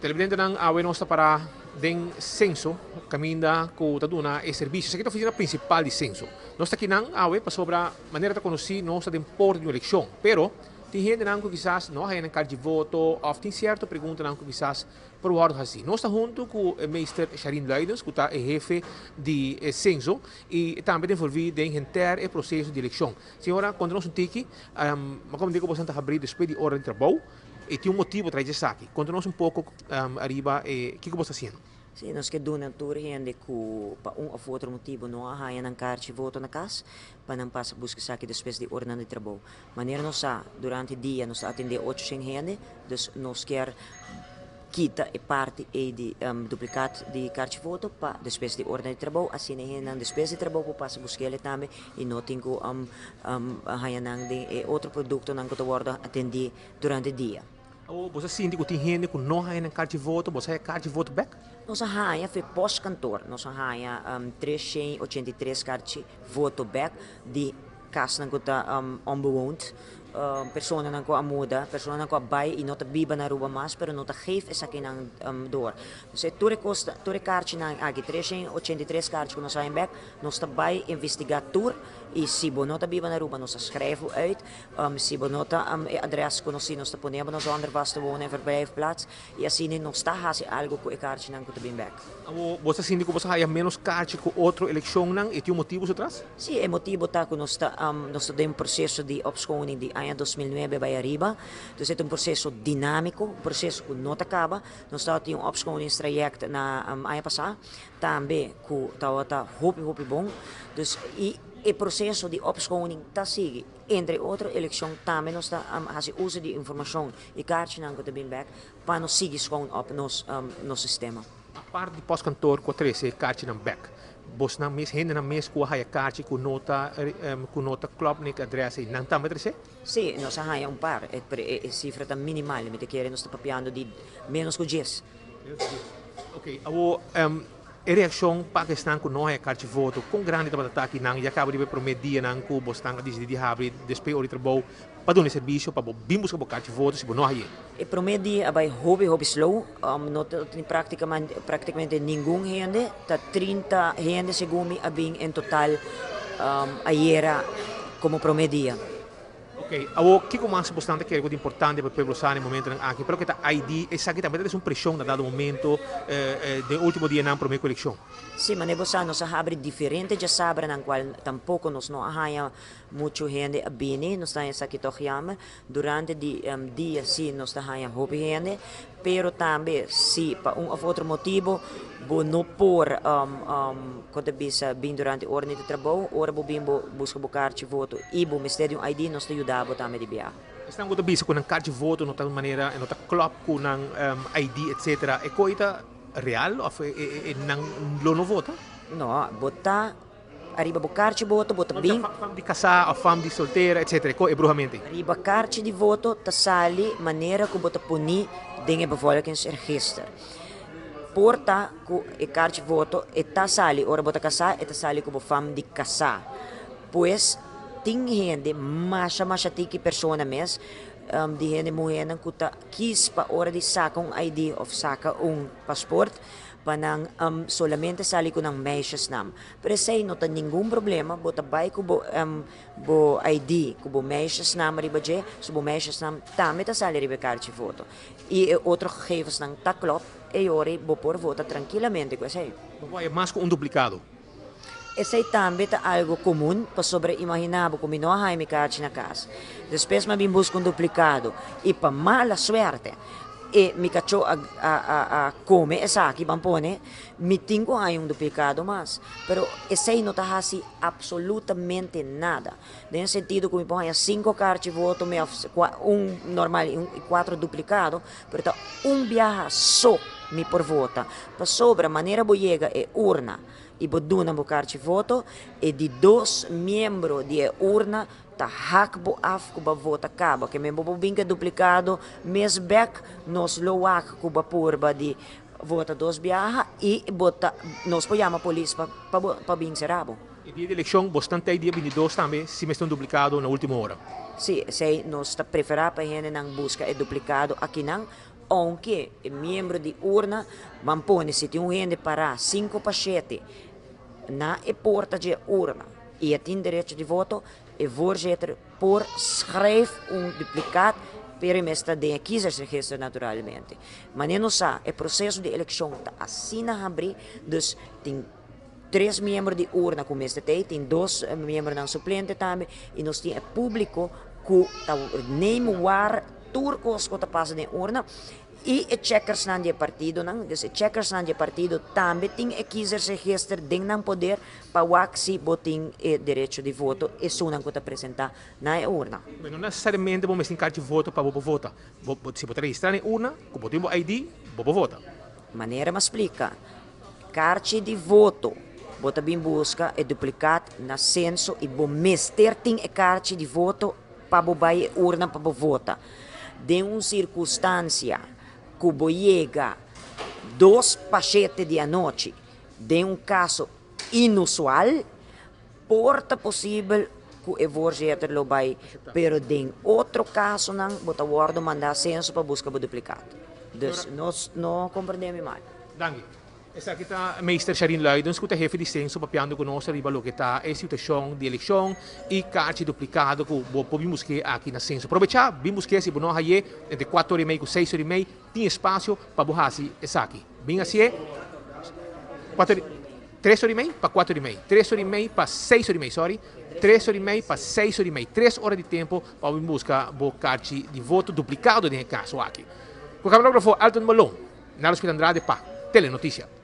Televidente ng awe nosta para den censo, caminda com taduna e serviços. Aqui é a oficina principal de censo. Nós aqui não awe para sobre a maneira de conhecer nossa den porta de uma eleição. Pero tem gente não que quizás não hay na carta de voto, ou tem certa pergunta não que quizás por o assim. Nós estamos junto com o meester Sharin Leidens, que é jefe de censo e também envolvido em inter e processo de eleição. Senhora, quando nós tiki, como digo, você está abrindo depois de hora de trabalho. E tem motivo para isso aqui. Conta-nos pouco arriba o que você está fazendo. Sim, nós queremos na tour gente que para ou outro motivo não há ainda carta voto na casa para não passar buscar aqui depois de ordem de trabalho. Maneira nós durante o dia nós atender 800 gente, dus nós quer quita e parte e de duplicado de carta voto para depois de ordem de trabalho, assim ainda depois de trabalho para passar buscar ele também e não tem que de outro produto não que tu guarda atender durante o dia. Você sente que tem gente que não tem carta de voto, você tem carta de voto back? Nós foi pós-cantor, nós 383 cartas de voto back de casa que está onbewoond. Persona nang ko amuda, persona nang ko abay, inota biba na ruba mas, pero nota geef is akin ang door. Dus ture kaartje nang agi 383 kaartje ko nasa back, nos tabay investigator, e sibo nota biba na ruba, nos schrijven uit, sibo nota adres ko nos nos ponemos nos ander vaste wonen en verblijfplaats, e assim nos ta hasi algo ko e kaartje nang ko tabin back. Você sente que você há menos carta que outra eleição nang, e tem motivos atrás? Sim, é motivo tá que nós tem processo de opschoning de ano 2009 bij arriba. Dus het is een proces dinamico, um processo que não acaba. Nós temos um opscholingstraject na ano passado, também que está hopi bom. Dus o processo de opscholing está sigue. Entre outras eleições também nós fazemos uso de informação e cartas não que back para nós seguir schoon op nosso sistema. A parte de pós-cantor com 13 cartas na back. Bos na mes hende na mes ku haya kaartje ku nota club nik adres e nang tama trese? Sì, nós haya un par, e cifra ta minimale, mi chiede nós sta papiando di menos que 10. Ok, awo e reação Pakistan ku no haya kaartje voto com grande tabata aqui nang ya acaba de prometer nang ku bos tanga de habre despe ori trabo para dar serviço para bimbus que kaartje voto se no haya. E promedi abai hobby slow, not praticamente nenhum gente, tá 30 gente segundo abing em total ayer como promedia. Ok, awo que mais bastante que é muito importante para o povo no momento aqui, pero que tá ID essa aqui também tem uma pressão na dado momento de último dia na primeira eleição. Sim, mas negociando nos abre diferente já sabe na qual tampouco nos não há muito gente abini, nos está essa aqui tohiama durante dia sim nos está há hobby gente, pero também se para ou outro motivo bo no por quando bisa bem durante a ordem de trabalho, ora bo bimbo busca buscar de voto e bo mistério ID nos ajudava também de viajar. Estão quando bisa com um cartão de voto, não tal maneira, não tá club com um ID etc. É coisa real ou não lo vota? Não, botar arriba cartão de voto, bota bem. Fam de casar, ou fam de solteira, etc. É bruxamente. Arriba cartão de voto, tá sali maneira que bota punir dentro do bevolkingsregister. Porta ku e cartão de voto e tá sali, ora bota casar, e tá sali como fam de casar. Pois tem gente, masha tiki persona mes, de gente mulher que tá quis para hora de saca ID ou saca passport, para não solamente sali com meisjes nam. Pero sei não tem nenhum problema, bota vai com bo ID, com bo meisjes nam riba je, so bo meisjes nam também tá sali riba cartão de voto. E outro gegevens não tá klop, e ora bo por vota tranquilamente, que sei. É mais com duplicado. Esse também é algo comum para sobre imaginar como não há minha carta na casa. Depois me busco duplicado e para mala suerte e me cachou a come essa aqui bampone me tenho aí duplicado mas pero esse não está assim absolutamente nada no sentido que me põe 5 cartas de voto me normal e 4 duplicado pero tá viaja só me por vota para sobre a maneira boiega é urna e boduna bo cartje voto e de 2 membros de urna ta hakbo af kuba vota kaba que me bo binka duplicado mes back nos loak kuba purba de vota 2 biaha e bota nos poiama polícia pa bing serabo. E dia de eleição bastante dia 22 também se me estão duplicado na última hora. Sim, sei nos ta preferar para gente nang busca é duplicado aqui nang aunque o membro de urna van pone se tem gente para 5 para 7 na porta de urna e tem direito de voto, e voorzitter por schrijf duplicado per mesta de kiezersregister naturalmente. Mas não sabe, o processo de eleição está assim a abrir, dus tem 3 membros de urna como este tem 2 membros de suplente também, e nós temos público que neem waar turcos que passa de urna, e o checkers na de partido, dus o checkers na de partido também tem o kiezersregister, tem não poder para o se botem direito de voto e só não que apresentar na urna. Mas não necessariamente vamos ter carta de voto para votar. Se você registrar na urna, com o ID, você vota. Maneira me explica. Carta de voto, bota bem busca e duplicado na censo e bo mester tem a carta de voto para vai urna para votar. De uma circunstância que chega 2 pachetes de noite, de um caso inusual, porta possível que o voorzitter lo vai, pero de outro caso não, bota guardo mandar censo para buscar o duplicado. Dus nós não compreendemos mal. Dank. Essa aqui está meester Sharin Luidens, que é chefe de censo, papiando conosco riba lo que está a situação de eleição e carta duplicado que podemos que aqui na censo. Aproveitar, vimos que se não aí entre 4h30 e 6h30 tem espaço para borrar essa aqui. Bem assim é 3h30 para 4h30, 3h30 para 6h30, sorry. 3h30 para 6h30, 3 horas de tempo para buscar o carta de voto duplicado nesse caso aqui. O camarógrafo Alton Malone, na Hospital Andrade para Telenotícia.